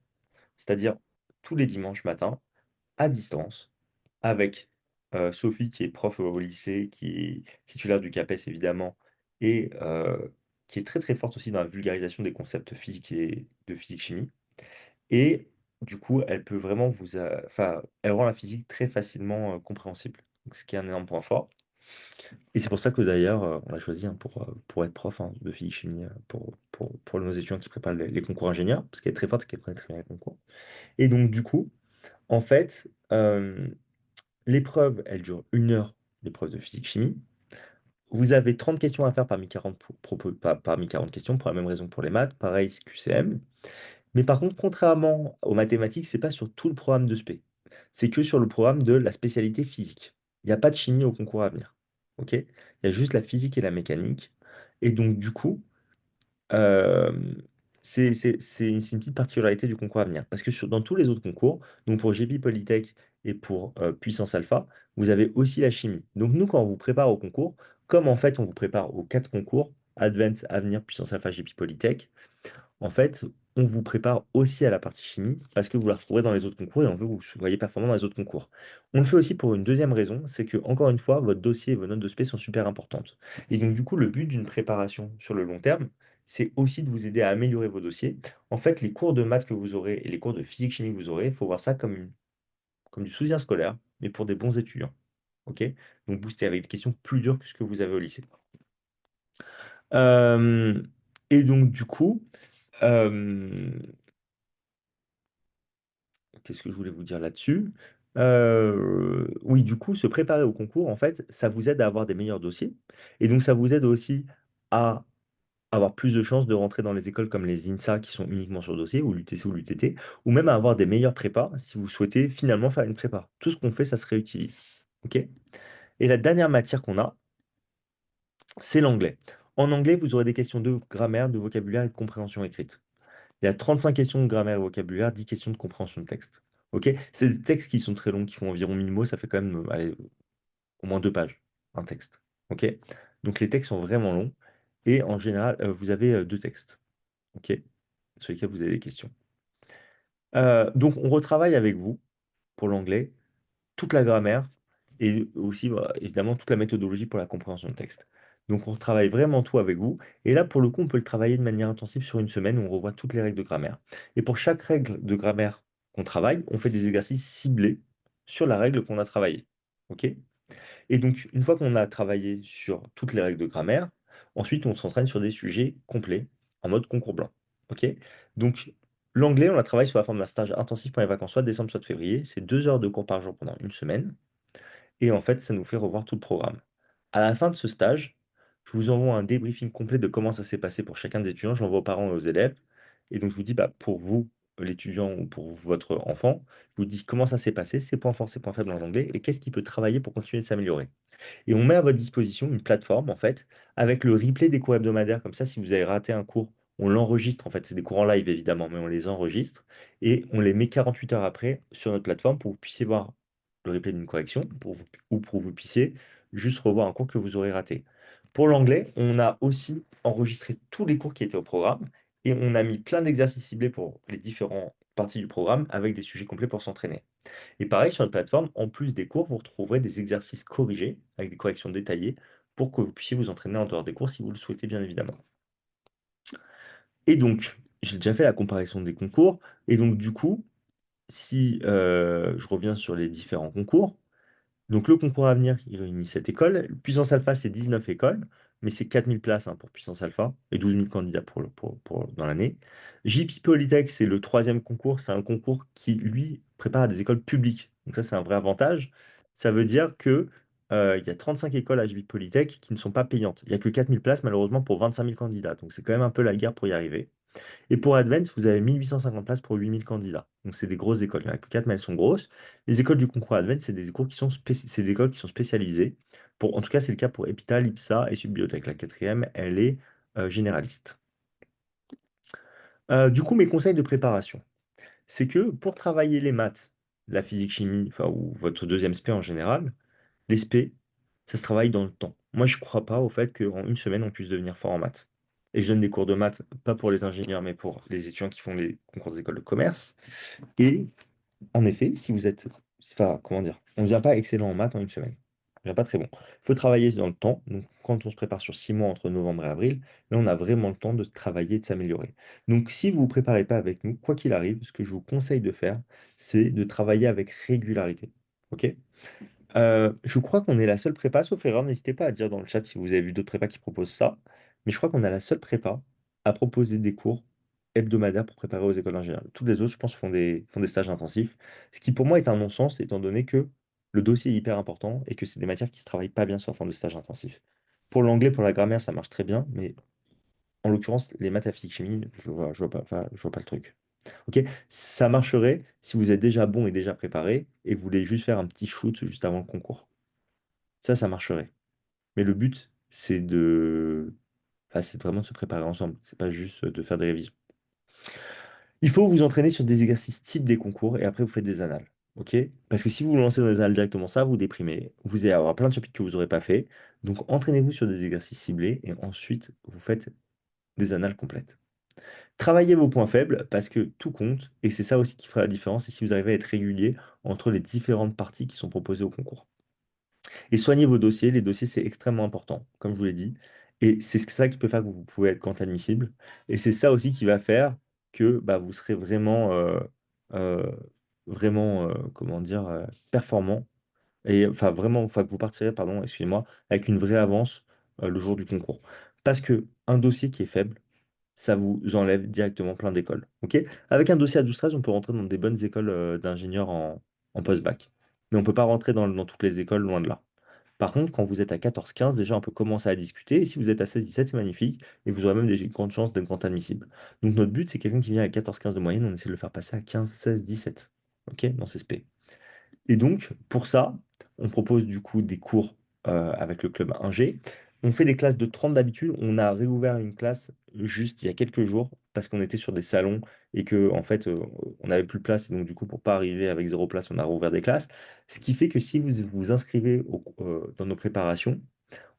C'est-à-dire tous les dimanches matin, à distance, avec Sophie qui est prof au lycée, qui est titulaire du CAPES évidemment, et qui est très très forte aussi dans la vulgarisation des concepts physiques et de physique-chimie. Et du coup, elle peut vraiment enfin, elle rend la physique très facilement compréhensible, donc, ce qui est un énorme point fort. Et c'est pour ça que d'ailleurs, on l'a choisi hein, pour être prof hein, de physique-chimie pour nos étudiants qui préparent les concours ingénieurs, parce qu'elle est très forte et qu'elle connaît très bien les concours. Et donc, du coup, en fait, l'épreuve, elle dure 1 heure, l'épreuve de physique-chimie. Vous avez 30 questions à faire parmi 40, parmi 40 questions, pour la même raison que pour les maths, pareil, c'est QCM. Mais par contre, contrairement aux mathématiques, c'est pas sur tout le programme de spé. C'est que sur le programme de la spécialité physique. Il n'y a pas de chimie au concours à venir. OK? Il y a juste la physique et la mécanique. Et donc, du coup, euh, c'est une petite particularité du concours à venir. Parce que dans tous les autres concours, donc pour GP Polytech et pour Puissance Alpha, vous avez aussi la chimie. Donc nous, quand on vous prépare au concours, comme en fait on vous prépare aux 4 concours, Advance, Avenir, Puissance Alpha, GP Polytech, en fait, on vous prépare aussi à la partie chimie parce que vous la retrouverez dans les autres concours et on veut que vous soyez performant dans les autres concours. On le fait aussi pour une deuxième raison, c'est que, encore une fois, votre dossier et vos notes de spé sont super importantes. Et donc, du coup, le but d'une préparation sur le long terme, c'est aussi de vous aider à améliorer vos dossiers. En fait, les cours de maths que vous aurez et les cours de physique-chimie que vous aurez, il faut voir ça comme du soutien scolaire, mais pour des bons étudiants. OK? Donc, booster avec des questions plus dures que ce que vous avez au lycée. Euh, et donc, du coup, euh, qu'est-ce que je voulais vous dire là-dessus? Oui, du coup, se préparer au concours, en fait, ça vous aide à avoir des meilleurs dossiers. Et donc, ça vous aide aussi à avoir plus de chances de rentrer dans les écoles comme les INSA qui sont uniquement sur dossier, ou l'UTC ou l'UTT, ou même à avoir des meilleures prépas si vous souhaitez finalement faire une prépa. Tout ce qu'on fait, ça se réutilise. OK? Et la dernière matière qu'on a, c'est l'anglais. En anglais, vous aurez des questions de grammaire, de vocabulaire et de compréhension écrite. Il y a 35 questions de grammaire et vocabulaire, 10 questions de compréhension de texte. Ok? C'est des textes qui sont très longs, qui font environ 1000 mots, ça fait quand même allez, au moins 2 pages, un texte. OK? Donc les textes sont vraiment longs et en général, vous avez 2 textes. OK? Sur lesquels vous avez des questions. Donc on retravaille avec vous pour l'anglais toute la grammaire et aussi, bah, évidemment, toute la méthodologie pour la compréhension de texte. Donc, on travaille vraiment tout avec vous. Et là, pour le coup, on peut le travailler de manière intensive sur une semaine où on revoit toutes les règles de grammaire. Et pour chaque règle de grammaire qu'on travaille, on fait des exercices ciblés sur la règle qu'on a travaillée. OK? Et donc, une fois qu'on a travaillé sur toutes les règles de grammaire, ensuite, on s'entraîne sur des sujets complets en mode concours blanc. OK? Donc, l'anglais, on la travaille sous la forme d'un stage intensif pour les vacances, soit de décembre, soit de février. C'est 2 heures de cours par jour pendant une semaine. Et en fait, ça nous fait revoir tout le programme. À la fin de ce stage, je vous envoie un débriefing complet de comment ça s'est passé pour chacun des étudiants. Je l'envoie aux parents et aux élèves. Et donc, je vous dis, bah, pour vous, l'étudiant ou pour votre enfant, je vous dis comment ça s'est passé, ses points forts, ses points faibles en anglais, et qu'est-ce qu'il peut travailler pour continuer de s'améliorer. Et on met à votre disposition une plateforme, en fait, avec le replay des cours hebdomadaires. Comme ça, si vous avez raté un cours, on l'enregistre. En fait, c'est des cours en live, évidemment, mais on les enregistre. Et on les met 48 heures après sur notre plateforme pour que vous puissiez voir le replay d'une correction ou pour que vous puissiez juste revoir un cours que vous aurez raté. Pour l'anglais, on a aussi enregistré tous les cours qui étaient au programme et on a mis plein d'exercices ciblés pour les différentes parties du programme avec des sujets complets pour s'entraîner. Et pareil, sur notre plateforme, en plus des cours, vous retrouverez des exercices corrigés avec des corrections détaillées pour que vous puissiez vous entraîner en dehors des cours si vous le souhaitez, bien évidemment. Et donc, j'ai déjà fait la comparaison des concours. Et donc, du coup, si je reviens sur les différents concours, donc le concours à venir, il réunit 7 écoles. Puissance Alpha, c'est 19 écoles, mais c'est 4000 places pour Puissance Alpha et 12 000 candidats dans l'année. JP Polytech, c'est le troisième concours. C'est un concours qui, lui, prépare à des écoles publiques. Donc ça, c'est un vrai avantage. Ça veut dire que il y a 35 écoles à JP Polytech qui ne sont pas payantes. Il n'y a que 4000 places, malheureusement, pour 25 000 candidats. Donc c'est quand même un peu la guerre pour y arriver. Et pour Advance, vous avez 1850 places pour 8000 candidats. Donc, c'est des grosses écoles. Il n'y en a que 4, mais elles sont grosses. Les écoles du concours Advance, c'est des écoles c'est des écoles qui sont spécialisées. En tout cas, c'est le cas pour Epital, IPSA et Subbiotech. La quatrième, elle est généraliste. Du coup, mes conseils de préparation, c'est que pour travailler les maths, la physique-chimie, enfin, ou votre deuxième spé en général, les spé, ça se travaille dans le temps. Moi, je ne crois pas au fait qu'en une semaine, on puisse devenir fort en maths. Et je donne des cours de maths, pas pour les ingénieurs, mais pour les étudiants qui font les concours des écoles de commerce. Et en effet, si vous êtes, enfin, comment dire, on ne devient pas excellent en maths en une semaine. On ne devient pas très bon. Il faut travailler dans le temps. Donc, quand on se prépare sur 6 mois entre novembre et avril, là, on a vraiment le temps de travailler et de s'améliorer. Donc, si vous ne vous préparez pas avec nous, quoi qu'il arrive, ce que je vous conseille de faire, c'est de travailler avec régularité. OK? Je crois qu'on est la seule prépa, sauf erreur, n'hésitez pas à dire dans le chat si vous avez vu d'autres prépas qui proposent ça. Mais je crois qu'on a la seule prépa à proposer des cours hebdomadaires pour préparer aux écoles d'ingénieurs. Toutes les autres, je pense, font des stages intensifs. Ce qui pour moi est un non-sens, étant donné que le dossier est hyper important et que c'est des matières qui ne se travaillent pas bien sur la forme de stage intensif. Pour l'anglais, pour la grammaire, ça marche très bien, mais en l'occurrence, les maths, la physique, chimie, je vois pas, enfin, je vois pas le truc. Ok, ça marcherait si vous êtes déjà bon et déjà préparé et que vous voulez juste faire un petit shoot juste avant le concours. Ça marcherait. Mais le but, enfin, c'est vraiment de se préparer ensemble. C'est pas juste de faire des révisions. Il faut vous entraîner sur des exercices type des concours et après vous faites des annales. Ok? Parce que si vous vous lancez dans les annales directement, ça va vous déprimez. Vous allez avoir plein de chapitres que vous n'aurez pas fait. Donc entraînez-vous sur des exercices ciblés et ensuite vous faites des annales complètes. Travaillez vos points faibles parce que tout compte et c'est ça aussi qui fera la différence et si vous arrivez à être régulier entre les différentes parties qui sont proposées au concours. Et soignez vos dossiers. Les dossiers, c'est extrêmement important, comme je vous l'ai dit. Et c'est ça qui peut faire que vous pouvez être quand admissible. Et c'est ça aussi qui va faire que bah, vous serez euh, comment dire, performant. Et enfin, vraiment, enfin, que vous partirez, pardon, excusez-moi, avec une vraie avance le jour du concours. Parce que un dossier qui est faible, ça vous enlève directement plein d'écoles. Ok? Avec un dossier à 12-13, on peut rentrer dans des bonnes écoles d'ingénieurs en post-bac. Mais on ne peut pas rentrer dans toutes les écoles, loin de là. Par contre, quand vous êtes à 14-15, déjà, on peut commencer à discuter. Et si vous êtes à 16-17, c'est magnifique. Et vous aurez même des grandes chances d'être grand admissible. Donc, notre but, c'est quelqu'un qui vient à 14-15 de moyenne, on essaie de le faire passer à 15-16-17. OK? Dans CSP. Et donc, pour ça, on propose du coup des cours avec le club 1G. On fait des classes de 30 d'habitude. On a réouvert une classe juste il y a quelques jours parce qu'on était sur des salons et que en fait on n'avait plus de place et donc du coup pour pas arriver avec zéro place, on a rouvert des classes. Ce qui fait que si vous vous inscrivez dans nos préparations,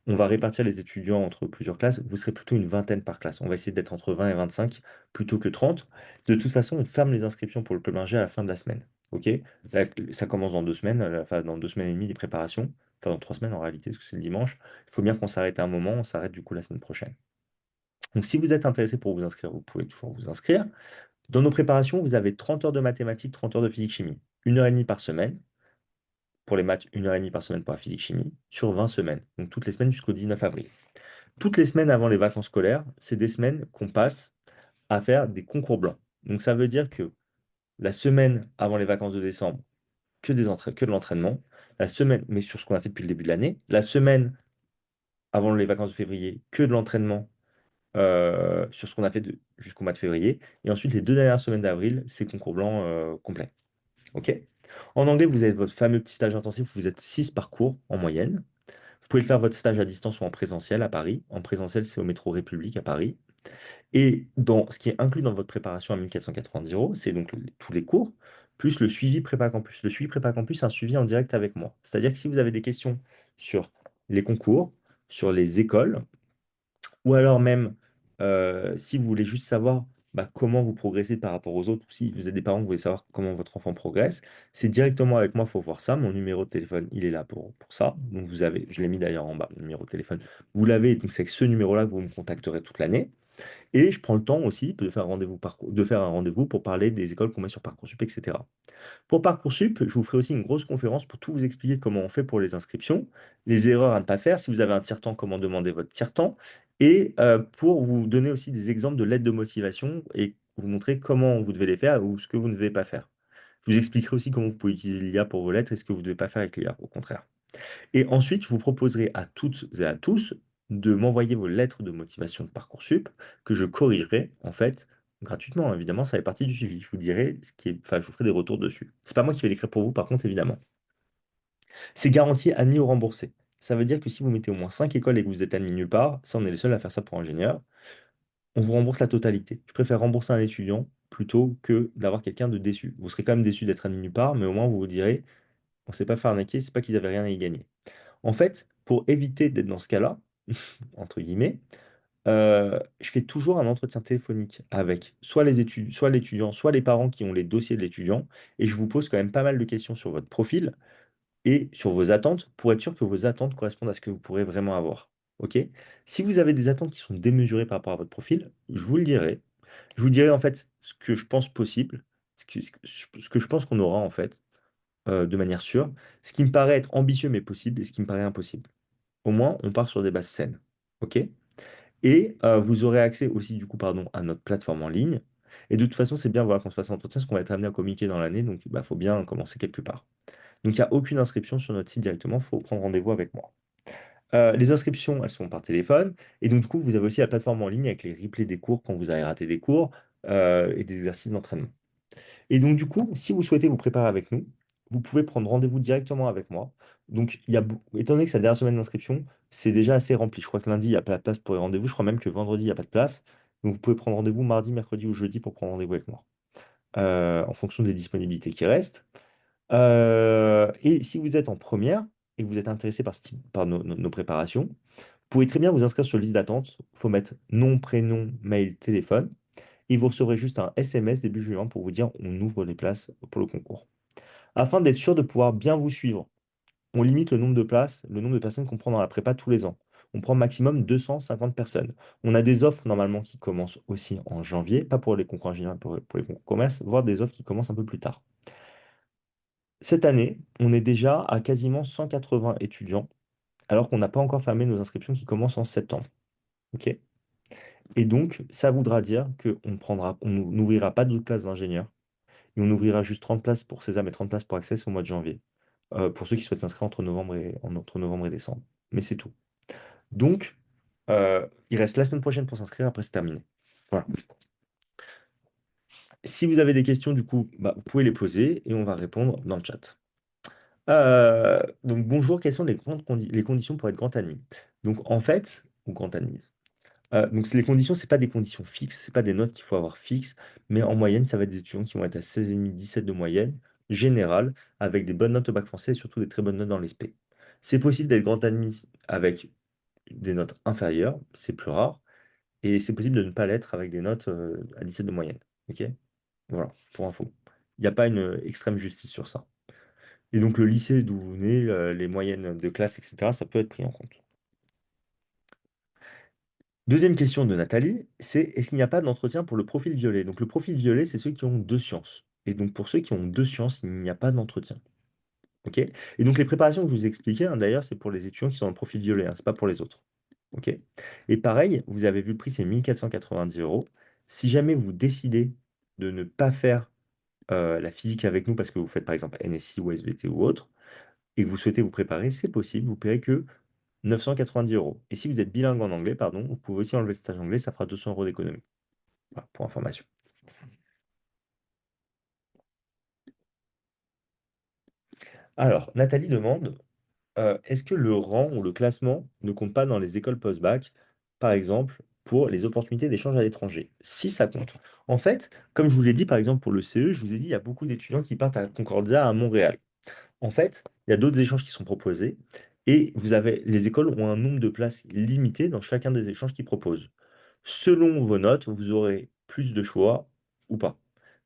on va répartir les étudiants entre plusieurs classes. Vous serez plutôt une vingtaine par classe. On va essayer d'être entre 20 et 25 plutôt que 30. De toute façon, on ferme les inscriptions pour le club Ingé à la fin de la semaine. OK? Là, ça commence dans 2 semaines, enfin dans 2 semaines et demie, les préparations. Enfin, dans 3 semaines en réalité, parce que c'est le dimanche. Il faut bien qu'on s'arrête à un moment. On s'arrête du coup la semaine prochaine. Donc, si vous êtes intéressé pour vous inscrire, vous pouvez toujours vous inscrire. Dans nos préparations, vous avez 30 heures de mathématiques, 30 heures de physique-chimie. 1 heure et demie par semaine pour les maths, 1 heure et demie par semaine pour la physique-chimie, sur 20 semaines. Donc, toutes les semaines jusqu'au 19 avril. Toutes les semaines avant les vacances scolaires, c'est des semaines qu'on passe à faire des concours blancs. Donc ça veut dire que la semaine avant les vacances de décembre, que de l'entraînement. La semaine, mais sur ce qu'on a fait depuis le début de l'année. La semaine avant les vacances de février, que de l'entraînement sur ce qu'on a fait jusqu'au mois de février. Et ensuite, les 2 dernières semaines d'avril, c'est concours blanc complet. OK? En anglais, vous avez votre fameux petit stage intensif où vous êtes 6 par cours en moyenne. Vous pouvez faire votre stage à distance ou en présentiel à Paris. En présentiel, c'est au métro République à Paris. Et dans ce qui est inclus dans votre préparation à 1 490 €, c'est donc tous les cours, plus le suivi prépa campus. Le suivi prépa campus, c'est un suivi en direct avec moi. C'est-à-dire que si vous avez des questions sur les concours, sur les écoles, ou alors même si vous voulez juste savoir comment vous progressez par rapport aux autres, ou si vous êtes des parents, vous voulez savoir comment votre enfant progresse, c'est directement avec moi, il faut voir ça. Mon numéro de téléphone, il est là pour ça. Donc vous avez, je l'ai mis d'ailleurs en bas, le numéro de téléphone. Vous l'avez, donc c'est avec ce numéro-là que vous me contacterez toute l'année. Et je prends le temps aussi de faire de faire un rendez-vous pour parler des écoles qu'on met sur Parcoursup, etc. Pour Parcoursup, je vous ferai aussi une grosse conférence pour tout vous expliquer comment on fait pour les inscriptions, les erreurs à ne pas faire, si vous avez un tiers-temps, comment demander votre tiers-temps, et pour vous donner aussi des exemples de lettres de motivation et vous montrer comment vous devez les faire ou ce que vous ne devez pas faire. Je vous expliquerai aussi comment vous pouvez utiliser l'IA pour vos lettres et ce que vous ne devez pas faire avec l'IA, au contraire. Et ensuite, je vous proposerai à toutes et à tous de m'envoyer vos lettres de motivation de Parcoursup que je corrigerai en fait gratuitement. Évidemment, ça fait partie du suivi. Je vous dirai ce qui est, enfin, je vous ferai des retours dessus. C'est pas moi qui vais l'écrire pour vous, par contre, évidemment. C'est garanti admis ou remboursé. Ça veut dire que si vous mettez au moins 5 écoles et que vous êtes admis nulle part, ça, on est les seuls à faire ça pour ingénieur, on vous rembourse la totalité. Je préfère rembourser un étudiant plutôt que d'avoir quelqu'un de déçu. Vous serez quand même déçu d'être admis nulle part, mais au moins vous vous direz, on ne s'est pas fait arnaquer, c'est pas qu'ils avaient rien à y gagner. En fait, pour éviter d'être dans ce cas-là, entre guillemets, je fais toujours un entretien téléphonique avec soit l'étudiant, soit les parents qui ont les dossiers de l'étudiant, et je vous pose quand même pas mal de questions sur votre profil et sur vos attentes pour être sûr que vos attentes correspondent à ce que vous pourrez vraiment avoir. OK? Si vous avez des attentes qui sont démesurées par rapport à votre profil, je vous le dirai. Je vous dirai en fait ce que je pense possible, ce que je pense qu'on aura en fait, de manière sûre, ce qui me paraît être ambitieux mais possible et ce qui me paraît impossible. Au moins, on part sur des bases saines. OK? Et vous aurez accès aussi, du coup, pardon, à notre plateforme en ligne. Et de toute façon, c'est bien voilà, qu'on se fasse un entretien, parce qu'on va être amené à communiquer dans l'année, donc il faut bien commencer quelque part. Donc, il n'y a aucune inscription sur notre site directement, il faut prendre rendez-vous avec moi. Les inscriptions, elles sont par téléphone. Et donc, du coup, vous avez aussi la plateforme en ligne avec les replays des cours quand vous avez raté des cours et des exercices d'entraînement. Et donc, du coup, si vous souhaitez vous préparer avec nous, vous pouvez prendre rendez-vous directement avec moi. Donc, étant donné que c'est la dernière semaine d'inscription, c'est déjà assez rempli. Je crois que lundi, il n'y a pas de place pour les rendez-vous. Je crois même que vendredi, il n'y a pas de place. Donc, vous pouvez prendre rendez-vous mardi, mercredi ou jeudi pour prendre rendez-vous avec moi, en fonction des disponibilités qui restent. Et si vous êtes en première et que vous êtes intéressé par nos préparations, vous pouvez très bien vous inscrire sur liste d'attente. Il faut mettre nom, prénom, mail, téléphone. Et vous recevrez juste un SMS début juin pour vous dire on ouvre les places pour le concours. Afin d'être sûr de pouvoir bien vous suivre, on limite le nombre de places, le nombre de personnes qu'on prend dans la prépa tous les ans. On prend maximum 250 personnes. On a des offres normalement qui commencent aussi en janvier, pas pour les concours ingénieurs, pour les concours commerce, voire des offres qui commencent un peu plus tard. Cette année, on est déjà à quasiment 180 étudiants, alors qu'on n'a pas encore fermé nos inscriptions qui commencent en septembre. OK? Et donc, ça voudra dire on n'ouvrira pas d'autres classes d'ingénieurs. Et on ouvrira juste 30 places pour Sésame et 30 places pour Access au mois de janvier, pour ceux qui souhaitent s'inscrire entre novembre et décembre. Mais c'est tout. Donc, il reste la semaine prochaine pour s'inscrire, après c'est terminé. Voilà. Si vous avez des questions, du coup, vous pouvez les poser et on va répondre dans le chat. Donc, bonjour, quelles sont les conditions pour être grand admis? Donc, en fait, ou grand admise. Donc les conditions, c'est pas des conditions fixes, c'est pas des notes qu'il faut avoir fixes, mais en moyenne, ça va être des étudiants qui vont être à 16,5, 17 de moyenne, générale, avec des bonnes notes au bac français et surtout des très bonnes notes dans les spé. C'est possible d'être grand admis avec des notes inférieures, c'est plus rare, et c'est possible de ne pas l'être avec des notes à 17 de moyenne. Ok? Voilà, pour info. Il n'y a pas une extrême justice sur ça. Et donc le lycée d'où vous venez, les moyennes de classe, etc., ça peut être pris en compte. Deuxième question de Nathalie, c'est est-ce qu'il n'y a pas d'entretien pour le profil violet? Donc le profil violet, c'est ceux qui ont deux sciences. Et donc pour ceux qui ont deux sciences, il n'y a pas d'entretien. Ok? Et donc les préparations que je vous ai expliquées, hein, d'ailleurs, c'est pour les étudiants qui sont dans le profil violet, hein, c'est pas pour les autres. Ok? Et pareil, vous avez vu le prix, c'est 1490 euros. Si jamais vous décidez de ne pas faire la physique avec nous parce que vous faites par exemple NSI ou SVT ou autre, et que vous souhaitez vous préparer, c'est possible, vous paierez que 990 euros. Et si vous êtes bilingue en anglais, pardon, vous pouvez aussi enlever le stage anglais, ça fera 200 euros d'économie. Voilà, pour information. Alors, Nathalie demande, est-ce que le rang ou le classement ne compte pas dans les écoles post-bac, par exemple, pour les opportunités d'échange à l'étranger? Si ça compte. En fait, comme je vous l'ai dit, par exemple, pour le CE, je vous ai dit, il y a beaucoup d'étudiants qui partent à Concordia, à Montréal. En fait, il y a d'autres échanges qui sont proposés et les écoles ont un nombre de places limité dans chacun des échanges qu'ils proposent. Selon vos notes, vous aurez plus de choix ou pas.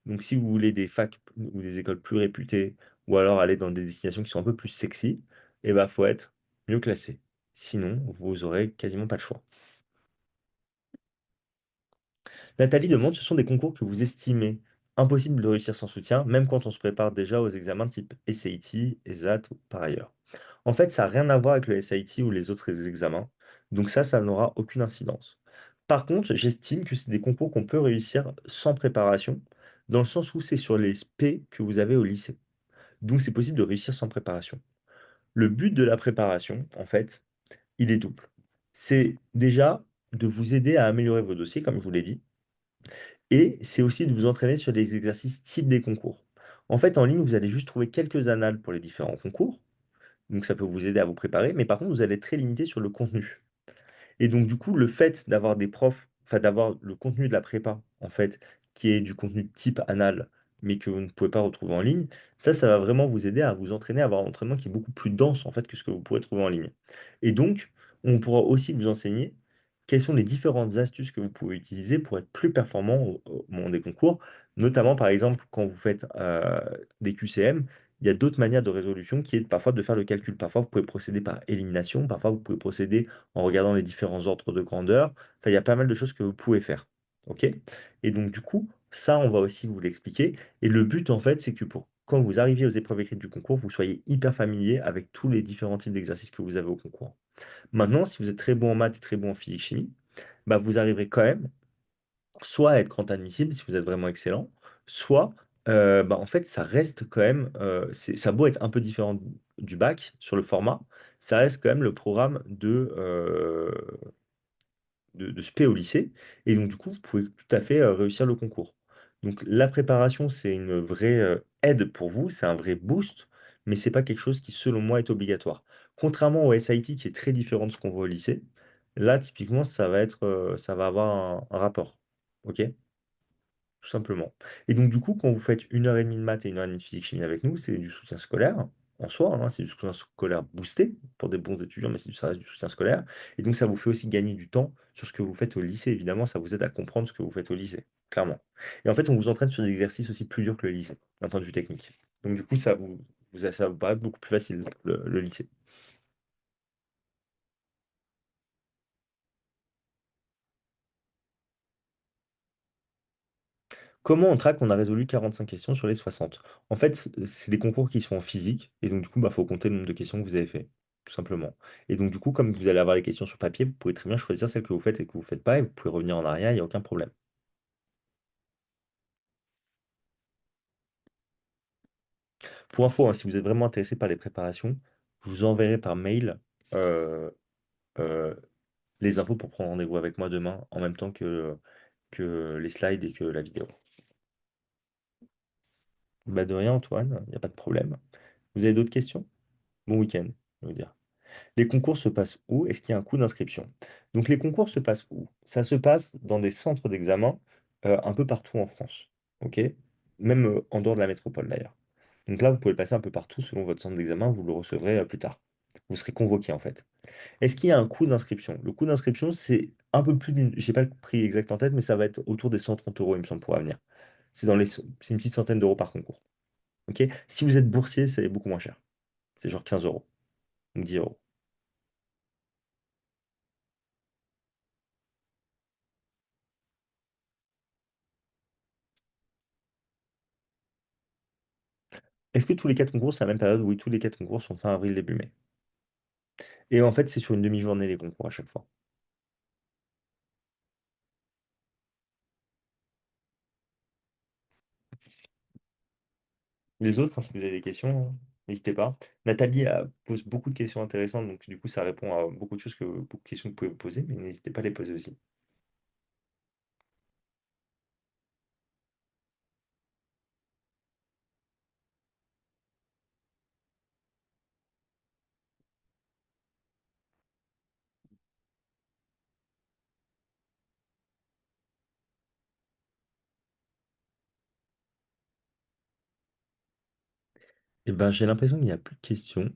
Donc, si vous voulez des facs ou des écoles plus réputées ou alors aller dans des destinations qui sont un peu plus sexy, il faut être mieux classé. Sinon, vous aurez quasiment pas le choix. Nathalie demande, ce sont des concours que vous estimez impossible de réussir sans soutien, même quand on se prépare déjà aux examens type SAT, ESAT ou par ailleurs. En fait, ça n'a rien à voir avec le SAT ou les autres examens, donc ça n'aura aucune incidence. Par contre, j'estime que c'est des concours qu'on peut réussir sans préparation, dans le sens où c'est sur les SP que vous avez au lycée. Donc c'est possible de réussir sans préparation. Le but de la préparation, en fait, il est double. C'est déjà de vous aider à améliorer vos dossiers, comme je vous l'ai dit, et c'est aussi de vous entraîner sur les exercices type des concours. En fait, en ligne, vous allez juste trouver quelques annales pour les différents concours, donc ça peut vous aider à vous préparer, mais par contre, vous allez être très limité sur le contenu. Et donc, du coup, le fait d'avoir des profs, enfin d'avoir le contenu de la prépa, en fait, qui est du contenu de type anal, mais que vous ne pouvez pas retrouver en ligne, ça va vraiment vous aider à vous entraîner, à avoir un entraînement qui est beaucoup plus dense, en fait, que ce que vous pourrez trouver en ligne. Et donc, on pourra aussi vous enseigner quelles sont les différentes astuces que vous pouvez utiliser pour être plus performant au moment des concours, notamment, par exemple, quand vous faites des QCM, il y a d'autres manières de résolution qui est parfois de faire le calcul. Parfois, vous pouvez procéder par élimination, parfois, vous pouvez procéder en regardant les différents ordres de grandeur. Enfin, il y a pas mal de choses que vous pouvez faire. OK? Et donc, du coup, ça, on va aussi vous l'expliquer. Et le but, en fait, c'est que pour quand vous arriviez aux épreuves écrites du concours, vous soyez hyper familier avec tous les différents types d'exercices que vous avez au concours. Maintenant, si vous êtes très bon en maths et très bon en physique-chimie, vous arriverez quand même soit à être grand admissible si vous êtes vraiment excellent, soit en fait, ça reste quand même, ça a beau être un peu différent du bac sur le format, ça reste quand même le programme de spé au lycée. Et donc, du coup, vous pouvez tout à fait réussir le concours. Donc, la préparation, c'est une vraie aide pour vous, c'est un vrai boost, mais c'est pas quelque chose qui, selon moi, est obligatoire. Contrairement au SIT, qui est très différent de ce qu'on voit au lycée, là, typiquement, ça va avoir un rapport. OK? Tout simplement. Et donc, du coup, quand vous faites 1 heure et demie de maths et 1 heure et demie de physique-chimie avec nous, c'est du soutien scolaire en soi, hein, c'est du soutien scolaire boosté pour des bons étudiants, mais ça reste du soutien scolaire. Et donc, ça vous fait aussi gagner du temps sur ce que vous faites au lycée. Évidemment, ça vous aide à comprendre ce que vous faites au lycée, clairement. Et en fait, on vous entraîne sur des exercices aussi plus durs que le lycée, d'un point de vue technique. Donc, du coup, ça vous paraît beaucoup plus facile, le lycée. Comment on traque qu'on a résolu 45 questions sur les 60? En fait, c'est des concours qui sont en physique, et donc du coup, faut compter le nombre de questions que vous avez fait, tout simplement. Et donc du coup, comme vous allez avoir les questions sur papier, vous pouvez très bien choisir celles que vous faites et que vous ne faites pas, et vous pouvez revenir en arrière, il n'y a aucun problème. Pour info, hein, si vous êtes vraiment intéressé par les préparations, je vous enverrai par mail euh, euh, les infos pour prendre rendez-vous avec moi demain, en même temps que les slides et que la vidéo. De rien, Antoine, il n'y a pas de problème. Vous avez d'autres questions? Bon week-end, je veux dire. Les concours se passent où? Est-ce qu'il y a un coût d'inscription? Donc les concours se passent où? Ça se passe dans des centres d'examen un peu partout en France. OK? Même en dehors de la métropole d'ailleurs. Donc là, vous pouvez le passer un peu partout selon votre centre d'examen, vous le recevrez plus tard. Vous serez convoqué en fait. Est-ce qu'il y a un coût d'inscription? Le coût d'inscription, c'est un peu plus d'une. J'ai pas le prix exact en tête, mais ça va être autour des 130 euros, il me semble, pour Avenir. C'est une petite centaine d'euros par concours. OK? Si vous êtes boursier, c'est beaucoup moins cher. C'est genre 15 euros, donc 10 euros. Est-ce que tous les quatre concours, c'est la même période? Oui, tous les quatre concours sont fin avril, début mai. Et en fait, c'est sur une demi-journée les concours à chaque fois. Les autres, hein, si vous avez des questions, n'hésitez pas. Nathalie pose beaucoup de questions intéressantes, donc du coup, ça répond à beaucoup de choses beaucoup de questions que vous pouvez vous poser, mais n'hésitez pas à les poser aussi. Eh ben, j'ai l'impression qu'il n'y a plus de questions.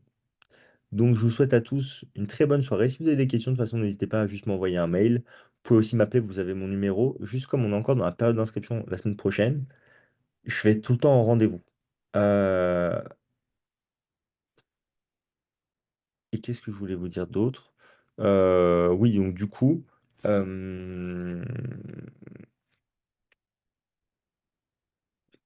Donc, je vous souhaite à tous une très bonne soirée. Si vous avez des questions, de toute façon, n'hésitez pas à juste m'envoyer un mail. Vous pouvez aussi m'appeler, vous avez mon numéro. Juste comme on est encore dans la période d'inscription la semaine prochaine, je vais être tout le temps en rendez-vous. Euh, Et qu'est-ce que je voulais vous dire d'autre? Oui, donc du coup, euh,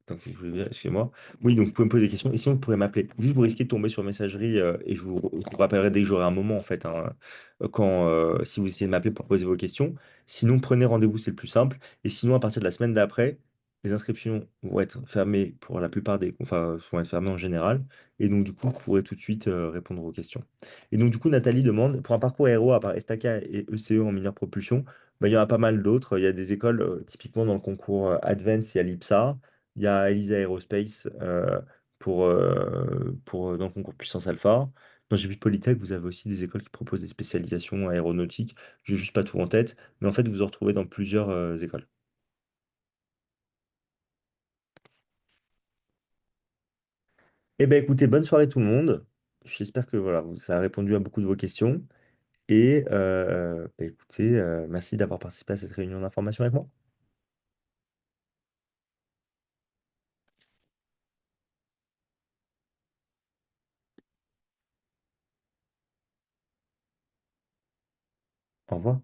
attends, qu'est-ce que je voulais dire, excusez-moi. Oui, donc vous pouvez me poser des questions. Et sinon, vous pourrez m'appeler. Juste, vous risquez de tomber sur messagerie et je vous rappellerai dès que j'aurai un moment, en fait, hein, si vous essayez de m'appeler pour poser vos questions. Sinon, prenez rendez-vous, c'est le plus simple. Et sinon, à partir de la semaine d'après, les inscriptions vont être fermées pour la plupart des... Enfin, vont être fermées en général. Et donc, du coup, vous pourrez tout de suite répondre aux questions. Et donc, du coup, Nathalie demande, pour un parcours aéro, à part Estaca et ECE en mineur propulsion, bah, il y en a pas mal d'autres. Il y a des écoles, typiquement dans le concours Advance, il y a l'IPSA. Il y a ELISA Aerospace dans le concours Puissance Alpha. Dans GP Polytech, vous avez aussi des écoles qui proposent des spécialisations aéronautiques. Je n'ai juste pas tout en tête, mais en fait, vous en retrouvez dans plusieurs écoles. Eh bien, écoutez, bonne soirée tout le monde. J'espère que voilà, ça a répondu à beaucoup de vos questions. Et bah, écoutez, merci d'avoir participé à cette réunion d'information avec moi. Au revoir.